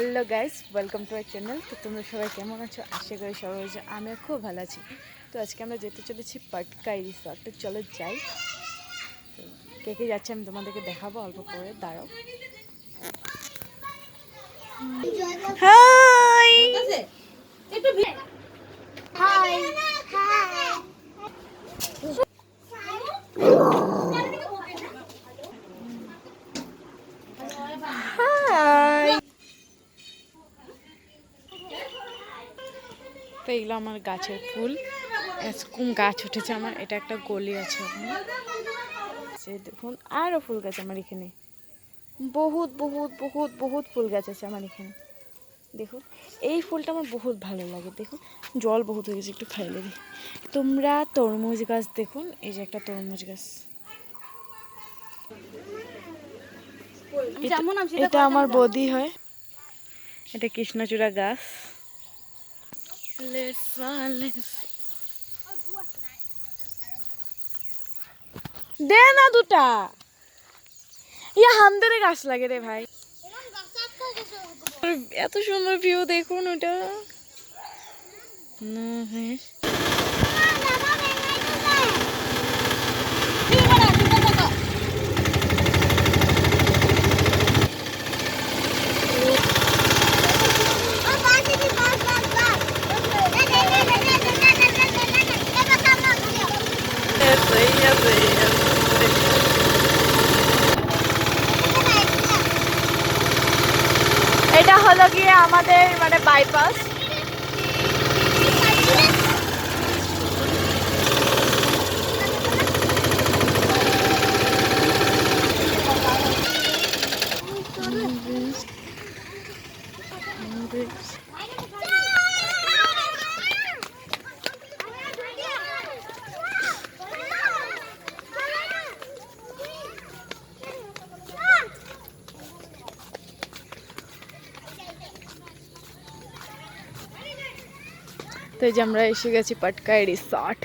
Hello guys, welcome to our channel. তো তোমরা সবাই কেমন আছো? আশা করি সবাই আমি খুব ভালো আছি। তো আজকে আমরা যেতে চলেছি পাটকাই রিসর্ট। তো চলো যাই। কে কে যাচ্ছে আমি তোমাদেরকে দেখাবো অল্প পরে, দাঁড়াও। High high high. তো এগুলো আমার গাছের ফুল, এরকম গাছ উঠেছে আমার। এটা একটা গলি আছে ওখানে, দেখুন আরও ফুল গাছ আমার এখানে। বহুত বহুত বহুত বহুত ফুল গাছ আছে আমার এখানে। দেখুন এই ফুলটা আমার বহুত ভালো লাগে। দেখুন জল বহুত হয়ে গেছে, একটু খাইলে দিই। তোমরা তরমুজ গাছ দেখুন, এই যে একটা তরমুজ গাছ, এটা আমার বৌদি হয়। এটা কৃষ্ণচূড়া গাছ। দে না দুটা, ইয়া হামদেরে গাছ লাগে রে ভাই। এত সুন্দর ভিউ দেখুন ওটা। এটা হলো গিয়ে আমাদের মানে বাইপাস। তো এই যে আমরা এসে গেছি পাটকাই রিসর্ট।